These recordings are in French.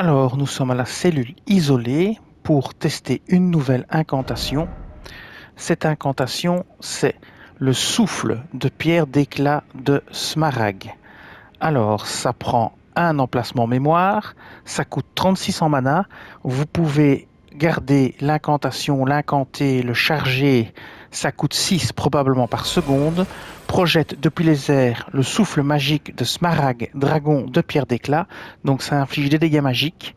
Alors, nous sommes à la cellule isolée pour tester une nouvelle incantation. Cette incantation, c'est le souffle de pierre d'éclat de Smaragd. Alors, ça prend un emplacement mémoire, ça coûte 3600 mana. Vous pouvez garder l'incantation, l'incanter, le charger, ça coûte 6 probablement par seconde. Projette depuis les airs le souffle magique de Smaragd, dragon de pierre d'éclat, donc ça inflige des dégâts magiques.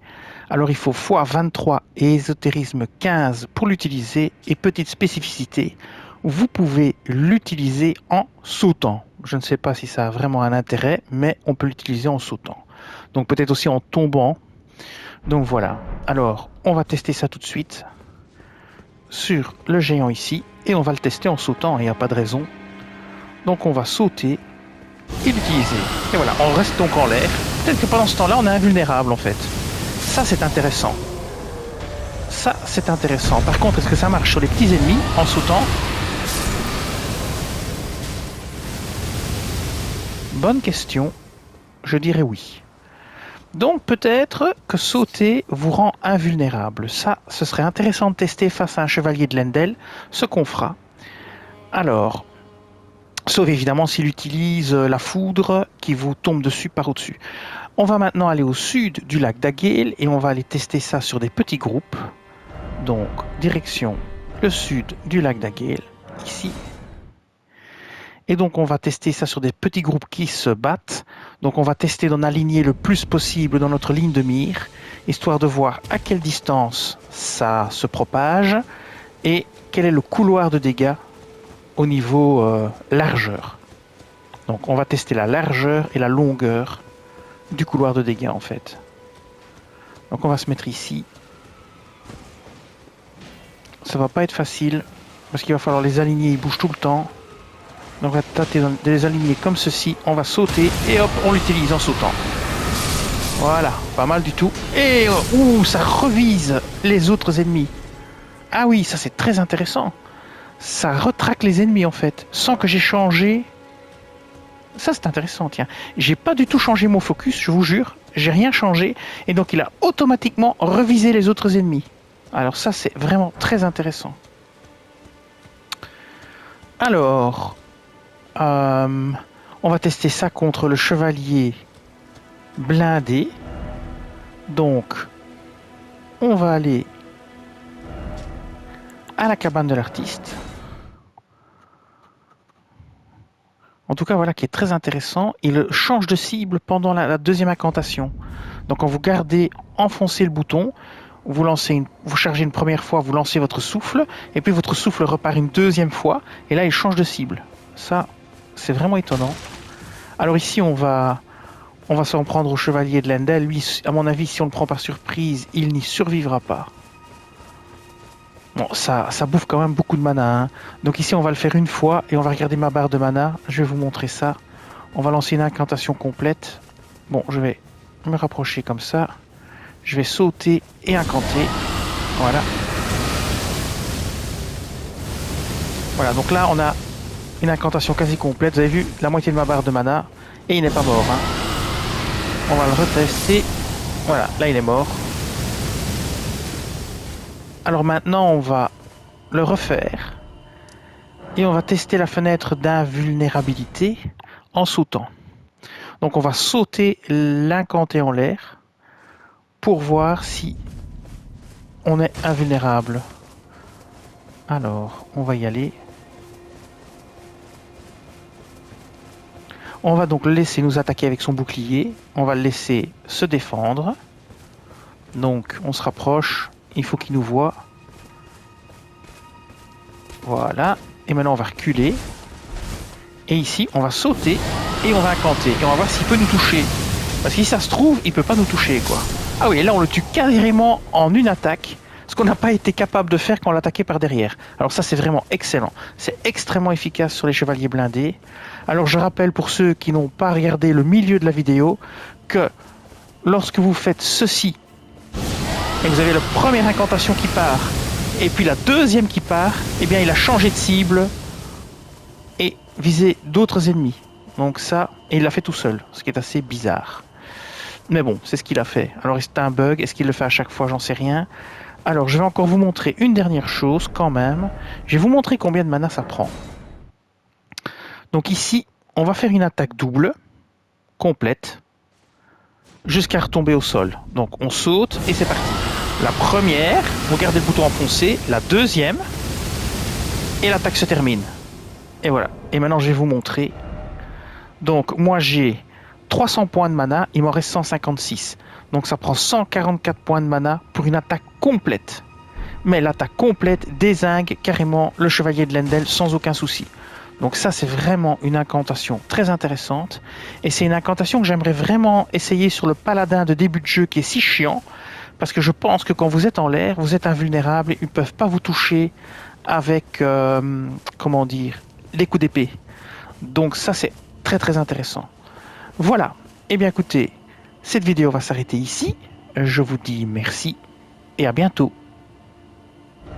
Alors il faut x23 et ésotérisme 15 pour l'utiliser, et petite spécificité, vous pouvez l'utiliser en sautant. Je ne sais pas si ça a vraiment un intérêt, mais on peut l'utiliser en sautant. Donc peut-être aussi en tombant. Donc voilà. Alors, on va tester ça tout de suite sur le géant ici, et on va le tester en sautant, il n'y a pas de raison. Donc on va sauter et l'utiliser. Et voilà, on reste donc en l'air. Peut-être que pendant ce temps-là, on est invulnérable en fait. Ça, c'est intéressant. Ça, c'est intéressant. Par contre, est-ce que ça marche sur les petits ennemis en sautant? Bonne question. Je dirais oui. Donc peut-être que sauter vous rend invulnérable. Ça, ce serait intéressant de tester face à un chevalier de Lendel, ce qu'on fera. Alors, sauf évidemment s'il utilise la foudre qui vous tombe dessus par au-dessus. On va maintenant aller au sud du lac d'Agale et on va aller tester ça sur des petits groupes. Donc, direction le sud du lac d'Agale, ici. Et donc on va tester ça sur des petits groupes qui se battent. Donc on va tester d'en aligner le plus possible dans notre ligne de mire, histoire de voir à quelle distance ça se propage et quel est le couloir de dégâts au niveau largeur. Donc on va tester la largeur et la longueur du couloir de dégâts en fait. Donc on va se mettre ici. Ça va pas être facile parce qu'il va falloir les aligner, ils bougent tout le temps. Donc on va tâter de les aligner comme ceci, on va sauter et hop, on l'utilise en sautant. Voilà, pas mal du tout. Et ça revise les autres ennemis. Ah oui, ça c'est très intéressant. Ça retraque les ennemis en fait, sans que j'ai changé. Ça c'est intéressant, tiens. J'ai pas du tout changé mon focus, je vous jure. J'ai rien changé. Et donc il a automatiquement revisé les autres ennemis. Alors ça c'est vraiment très intéressant. Alors... on va tester ça contre le chevalier blindé. Donc, on va aller à la cabane de l'artiste. En tout cas, voilà, qui est très intéressant. Il change de cible pendant la deuxième incantation. Donc, quand vous gardez enfoncé le bouton, vous chargez une première fois, vous lancez votre souffle, et puis votre souffle repart une deuxième fois, et là, il change de cible. Ça, c'est vraiment étonnant. Alors ici, on va s'en prendre au chevalier de Lendel. Lui, à mon avis, si on le prend par surprise, il n'y survivra pas. Bon, ça bouffe quand même beaucoup de mana. Hein. Donc ici, on va le faire une fois et on va regarder ma barre de mana. Je vais vous montrer ça. On va lancer une incantation complète. Bon, je vais me rapprocher comme ça. Je vais sauter et incanter. Voilà. Voilà, donc là, on a une incantation quasi complète. Vous avez vu la moitié de ma barre de mana. Et il n'est pas mort. Hein. On va le retester. Voilà, là il est mort. Alors maintenant, on va le refaire. Et on va tester la fenêtre d'invulnérabilité en sautant. Donc on va sauter l'incanter en l'air pour voir si on est invulnérable. Alors, on va y aller. On va donc le laisser nous attaquer avec son bouclier. On va le laisser se défendre. Donc, on se rapproche. Il faut qu'il nous voie. Voilà. Et maintenant, on va reculer. Et ici, on va sauter et on va incanter. Et on va voir s'il peut nous toucher. Parce que si ça se trouve, il peut pas nous toucher, quoi. Ah oui, là, on le tue carrément en une attaque. Ce qu'on n'a pas été capable de faire quand on l'attaquait par derrière. Alors ça, c'est vraiment excellent. C'est extrêmement efficace sur les chevaliers blindés. Alors je rappelle pour ceux qui n'ont pas regardé le milieu de la vidéo que lorsque vous faites ceci, et vous avez la première incantation qui part, et puis la deuxième qui part, eh bien il a changé de cible et visé d'autres ennemis. Donc ça, et il l'a fait tout seul, ce qui est assez bizarre. Mais bon, c'est ce qu'il a fait. Alors c'est un bug, est-ce qu'il le fait à chaque fois? J'en sais rien. Alors je vais encore vous montrer une dernière chose quand même. Je vais vous montrer combien de mana ça prend. Donc ici, on va faire une attaque double, complète, jusqu'à retomber au sol. Donc on saute et c'est parti. La première, vous gardez le bouton enfoncé, la deuxième, et l'attaque se termine. Et voilà. Et maintenant je vais vous montrer. Donc moi j'ai 300 points de mana, il m'en reste 156. Donc ça prend 144 points de mana pour une attaque complète. Mais l'attaque complète dézingue carrément le chevalier de Lendel sans aucun souci. Donc ça c'est vraiment une incantation très intéressante. Et c'est une incantation que j'aimerais vraiment essayer sur le paladin de début de jeu qui est si chiant. Parce que je pense que quand vous êtes en l'air, vous êtes invulnérable et ils ne peuvent pas vous toucher avec, comment dire, les coups d'épée. Donc ça c'est très très intéressant. Voilà, eh bien écoutez, cette vidéo va s'arrêter ici. Je vous dis merci et à bientôt.